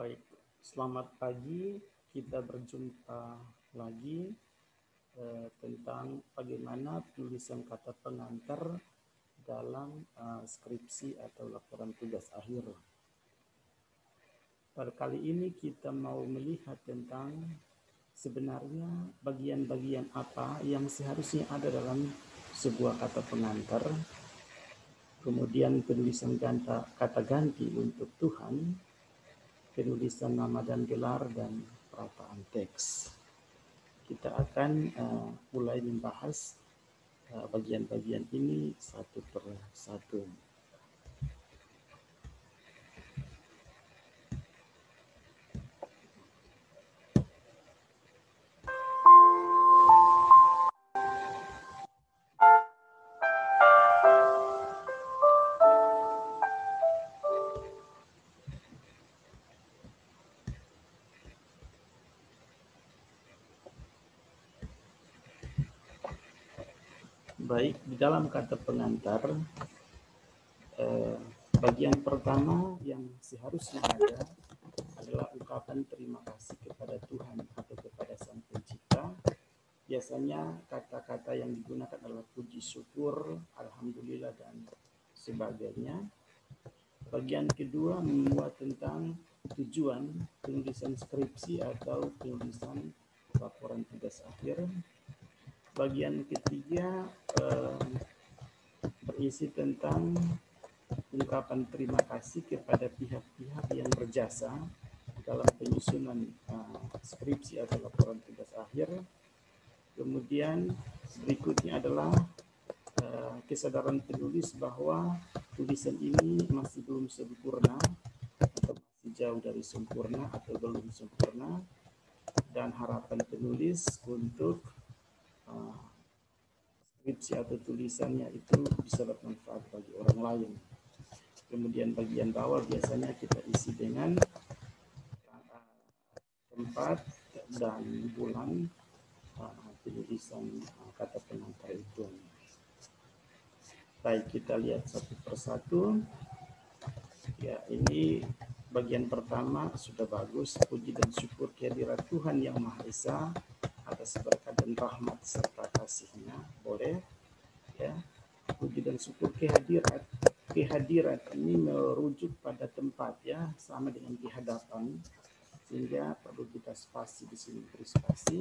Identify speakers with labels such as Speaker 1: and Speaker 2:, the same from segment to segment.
Speaker 1: Baik, selamat pagi. Kita berjumpa lagi tentang bagaimana penulisan kata pengantar dalam skripsi atau laporan tugas akhir. Pada kali ini kita mau melihat tentang sebenarnya bagian-bagian apa yang seharusnya ada dalam sebuah kata pengantar, kemudian penulisan kata ganti untuk Tuhan, penulisan nama dan gelar, dan perataan teks. Kita akan mulai membahas bagian-bagian ini satu per satu. Baik, di dalam kata pengantar, bagian pertama yang seharusnya ada adalah ungkapan terima kasih kepada Tuhan atau kepada Sang Pencipta. Biasanya kata-kata yang digunakan adalah puji syukur, alhamdulillah, dan sebagainya. Bagian kedua membuat tentang tujuan penulisan skripsi atau penulisan laporan tugas akhir. Bagian ketiga berisi tentang ungkapan terima kasih kepada pihak-pihak yang berjasa dalam penyusunan skripsi atau laporan tugas akhir. Kemudian berikutnya adalah kesadaran penulis bahwa tulisan ini masih belum sempurna atau masih jauh dari sempurna atau belum sempurna, dan harapan penulis untuk skripsi atau tulisannya itu bisa bermanfaat bagi orang lain. Kemudian bagian bawah biasanya kita isi dengan tempat dan bulan penulisan kata pengantar itu. Baik, kita lihat satu persatu. Ya, ini bagian pertama sudah bagus. Puji dan syukur kehadirat Tuhan yang Maha Esa atas berkat dan rahmat serta kasih-Nya. Boleh ya. Puji dan syukur kehadirat ini merujuk pada tempat ya, sama dengan di hadapan, sehingga perlu kita spasi di sini, beri spasi.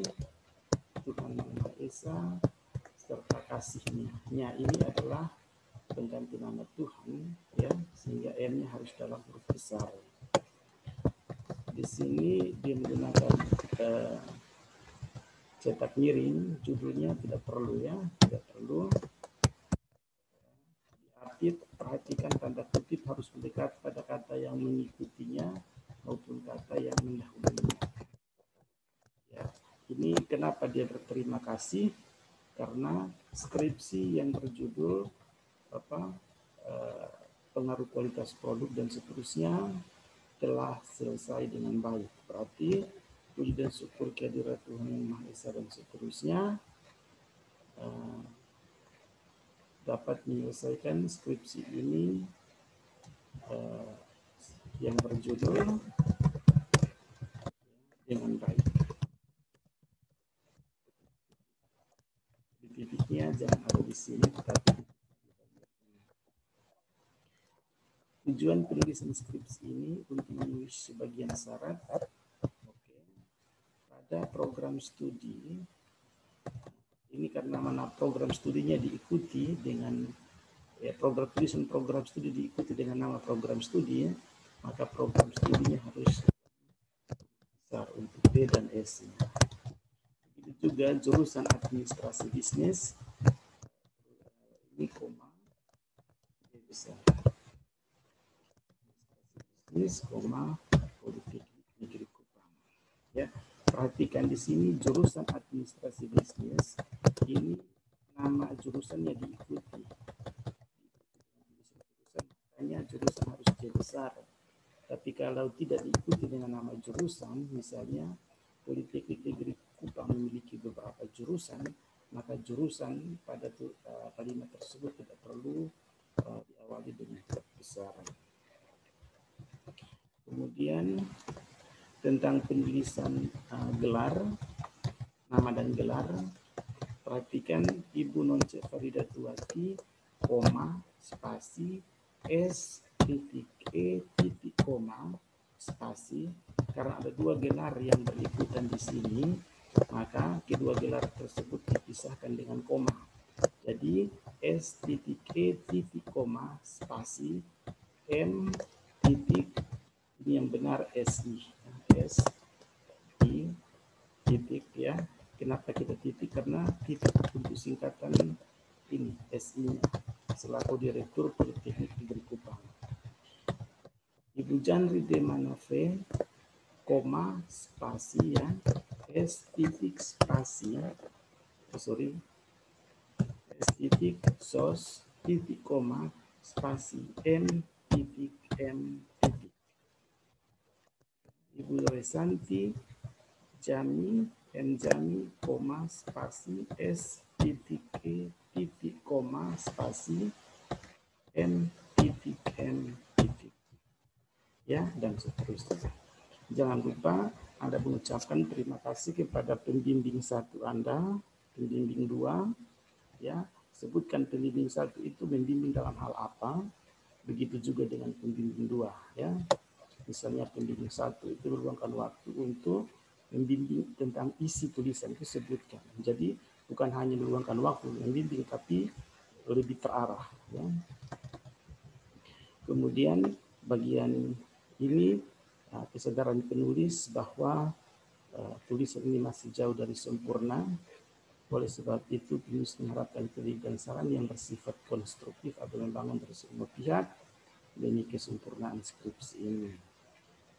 Speaker 1: Tuhan yang Maha Esa serta kasih-Nya. Nya ini adalah pengganti nama Tuhan ya, sehingga M-nya harus dalam huruf besar. Di sini dia menggunakan cetak miring, judulnya tidak perlu ya, tidak perlu. Diapit, perhatikan tanda kutip harus mendekat pada kata yang mengikutinya maupun kata yang mendahulunya. Ya, ini kenapa dia berterima kasih? Karena skripsi yang berjudul pengaruh kualitas produk dan seterusnya telah selesai dengan baik. Berarti puji dan syukur kehadirat Tuhan yang Maha Esa dan seterusnya dapat menyelesaikan skripsi ini yang berjudul dengan baik. Di titiknya jangan ada di sini, tetapi tujuan penulisan skripsi ini untuk menulis sebagian syarat pada program studi. Ini karena mana program studinya diikuti dengan tulisan program studi diikuti dengan nama program studi, maka program studinya harus besar untuk D dan S. Begitu juga jurusan administrasi bisnis, ini koma D besar. Bisnis, koma Politeknik Negeri Kupang. Ya, perhatikan di sini jurusan administrasi bisnis ini nama jurusannya diikuti. Makanya jurusan harus C besar. Tapi kalau tidak diikuti dengan nama jurusan, misalnya Politeknik Negeri Kupang memiliki beberapa jurusan, maka jurusan pada kalimat tersebut tidak perlu diawali dengan huruf besar. Kemudian tentang penulisan gelar, nama dan gelar. Perhatikan Ibu Nonce Faridatuwati, koma, spasi, S titik E titik koma, spasi. Karena ada dua gelar yang berikutan di sini, maka kedua gelar tersebut dipisahkan dengan koma. Jadi S titik E titik koma, spasi, M titik, ini yang benar SI. S I titik ya. Kenapa kita titik? Karena titik untuk singkatan ini SI-nya selaku Direktur Politeknik Negeri Kupang. Ibu Janri de Manafe, koma, spasi ya, S titik spasi, S titik sos titik koma spasi M titik M titik. Ibu Resanti Jami M Jami, koma, spasi, S titik E titik koma spasi M titik M titik. Ya, dan seterusnya. Jangan lupa Anda mengucapkan terima kasih kepada pembimbing 1 Anda, pembimbing 2, ya. Sebutkan pembimbing 1 itu membimbing dalam hal apa, begitu juga dengan pembimbing 2, ya. Misalnya pembimbing 1 itu meluangkan waktu untuk membimbing tentang isi tulisan itu sebutkan. Jadi bukan hanya meluangkan waktu membimbing, tapi lebih terarah. Ya. Kemudian bagian ini kesadaran penulis bahwa tulisan ini masih jauh dari sempurna. Oleh sebab itu penulis mengharapkan kritik dan saran yang bersifat konstruktif atau membangun dari semua pihak demi kesempurnaan skripsi ini.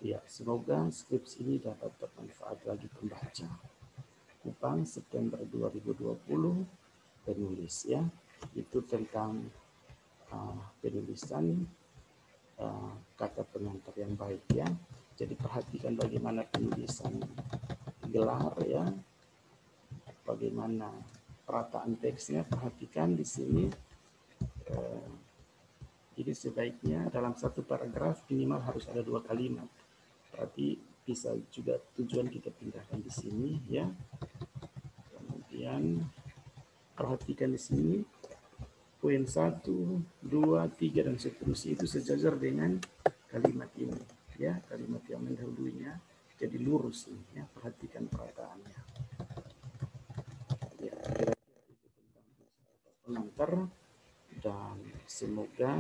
Speaker 1: Ya, semoga skripsi ini dapat bermanfaat bagi pembaca. Kupang, September 2020, penulis ya. Itu tentang penulisan kata pengantar yang baik ya. Jadi perhatikan bagaimana penulisan gelar ya. Bagaimana perataan teksnya, perhatikan di sini. Jadi sebaiknya dalam satu paragraf minimal harus ada 2 kalimat. Berarti bisa juga tujuan kita pindahkan di sini ya. Kemudian perhatikan di sini poin 1, 2, 3 dan seterusnya itu sejajar dengan kalimat ini ya, kalimat yang mendahulunya. Jadi lurus ini ya, perhatikan perataannya. Ya, kira-kira itu tentang pengantar dan semoga